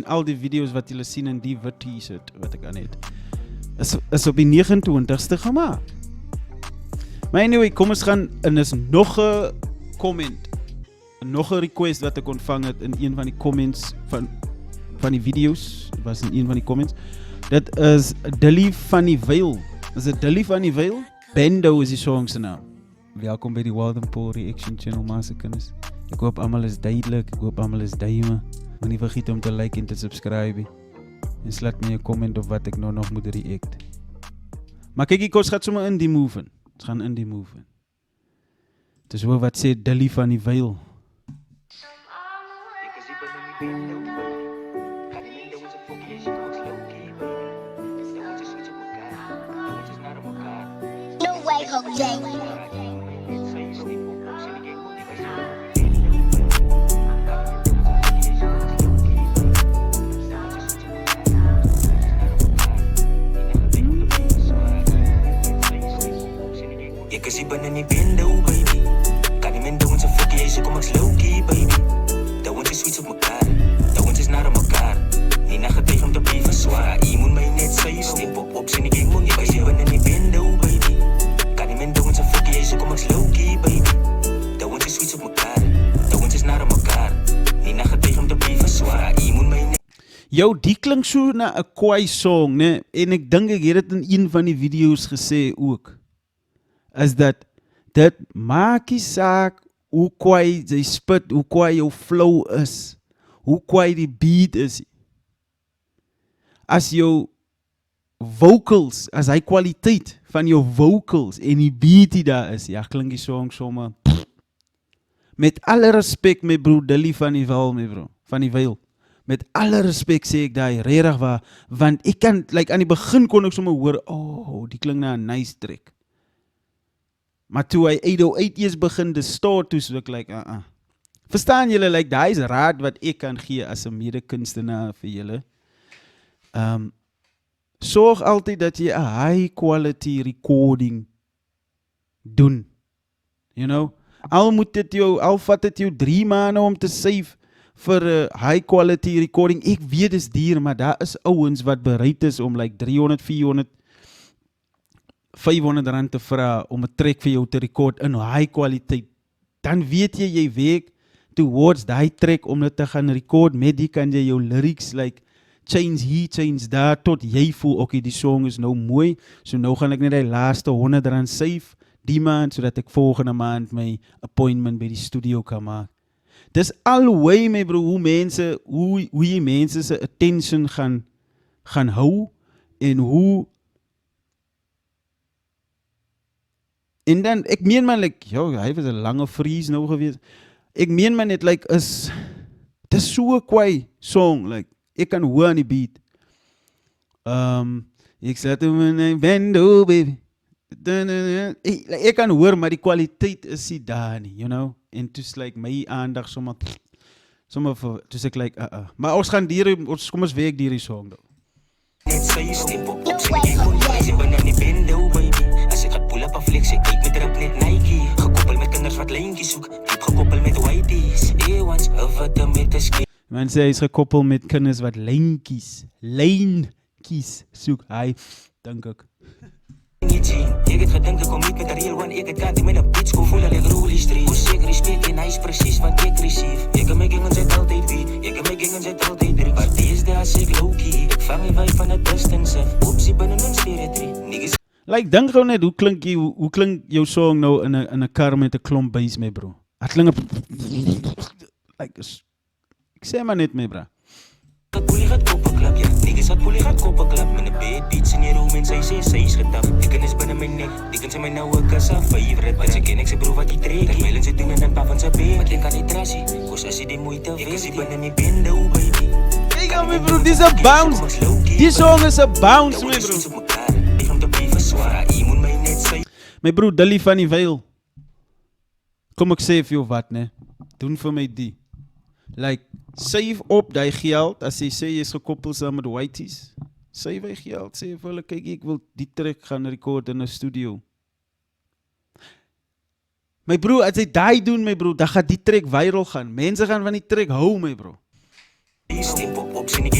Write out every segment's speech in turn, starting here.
al die video's wat julle sien in die wit t-shirt wat ek aan het, is op die 29ste gemaak. Maar anyway, kom ons gaan, en is nog 'n comment, nog 'n request wat ek ontvang het in een van die comments van die video's, was in een van die comments. Dit is Dilly van die Veil. Is dit Dilly van die Veil? Bendo is die song se naam. Welkom by die Wild and Poor Reaction Channel, ma's en kinders. Ek hoop almal is duidelik, ek hoop almal is duime. Moenie vergeet om te like en te subscribe. En slaat my 'n comment op wat ek nou nog moet react. Maar kyk, ons gaan sommer in die move in. Ons gaan in die move in. Dis hoor wat sê Dilly van die Veil. No way, Jose. Ek is hier binne die window, baby. Kan nie min doen se fokkie, jy kom ek's low-key, baby. Dat ons is sweet op mekaar, dat ons is naar mekaar. Nie na getuig om te bly verswaar. Jy moet my net sê, step op sien ek moet ek is hier binne die window, baby. Kan nie min doen se fokkie, jy kom ek's low-key, baby. Dat ons is sweet op mekaar, dat ons is naar mekaar. Nie na getuig om te bly verswaar. Jy moet my net. Jou, die klink so na 'n kwaai song, né? En ek dink ek het dit in een van die video's gesê ook. Is dat dit maak nie saak hoe kwaai jy spit, hoe kwaai jou flow is, hoe kwaai die beat is. As jou vocals, as hy kwaliteit van jou vocals en die beat die daar is, ja, klink die song sommer. Met alle respect, my bro, Dilly van die Veil, my bro, van die Veil. Met alle respect sê ek daai, regtig waar, want ek kan, like aan die begin kon ek sommer hoor, oh, die klink na 'n nice track. Maar toe hy 808 eers begin te stort, toe so ek like, Verstaan julle, like, daai is raad wat ek kan gee as 'n mede-kunstenaar vir julle. Sorg altyd dat jy 'n high quality recording doen. You know? Al vat dit jou 3 maande om te save vir 'n high quality recording. Ek weet dis duur, maar daar is ouens wat bereid is om like 300, 400, 500 rand te vra om 'n track vir jou te record in high kwaliteit. Dan weet jy werk towards die track om dit te gaan record, met die kan jy jou lyrics like change hier, change daar, tot jy voel, okay, die song is nou mooi, so nou gaan ek net die laaste 100 rand save die maand, sodat ek volgende maand my appointment by die studio kan maak. Dis alway, my bro, hoe jy mense se attention gaan hou, en hoe. En dan, ek meen man, like, hy was 'n lange freeze nou gewees. Ek meen man net, like, dis so 'n kwaai song, like, ek kan hoor aan die beat. Ek sê toe my bendo, baby. Ek kan hoor, maar die kwaliteit is nie daar nie, you know. En toe's like, my aandag sommer toe's ek like, Maar ons gaan kom ons werk die song nou. Net sê step op sien ek moet jy binne die window, baby. As ek gaan pull up 'n flex, ek kyk met rap net Nike. Gekoppel met kinders wat lyntjies soek, diep gekoppel met whiteys. Eewans, wat met 'n skip. Men sê hy is gekoppel met kinders wat lyntjies soek. Hy dink ek. Ek het gedink ek kom niet met 'n real one, ek het kat met 'n bitch kom voel dat ek roll die street. Ons seker respect en hy is presies wat ek receive. Ek kan my gang ons het altyd weet, ek kan my gang ons het altyd drink. Maar die is daar as ek low-key, ek vang die vibe van 'n distance af. Oopsie binne ons territory. Niggas. Like, dink gou net, hoe klink jou song nou in 'n kar met 'n klomp bass, my bro? Het klink like, ek sê maar net, my bro. Dat poelie gaat koppenklap, ja. Niggas dat poelie gaat koppenklap. Met 'n bad beats in die room en sy sê sy is getap. Die kan is binne my nek, die kan sy my nou 'n kassa favorite. Wat sy ken ek sy bro wat die trek. Terwyl en sy doen en dan pap van sy bed. Wat denk aan die trassie, kos as jy die moeite wees. Ek is hier binne die window, baby. Kyk aan my bro, dis 'n bounce. Die song is 'n bounce, my bro. My bro, Dilly van die Veil. Kom ek sê vir jou wat, ne? Doen vir my die. Like, save op die geld, as jy sê jy is gekoppel saam met whiteys. Save hy geld, sê vir hulle, kyk, ek wil die track gaan record in 'n studio. My bro, as hy die doen, my bro, dan gaan die track viral gaan. Mense gaan van die track hou, my bro. Step op sien ek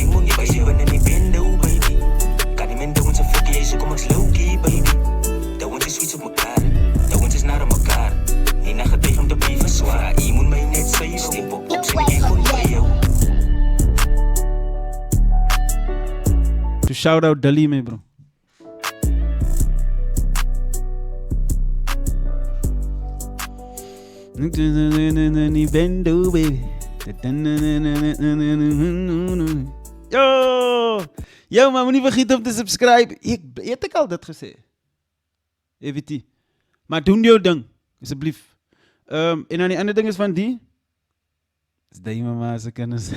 shout out Dali my bro. Bendo baby. Yo maar moenie vergeet om te subscribe. Ek al dit gesê. Jy weet nie. Maar doen jou ding asseblief. En dan die ander ding is van die is die mama se kinders.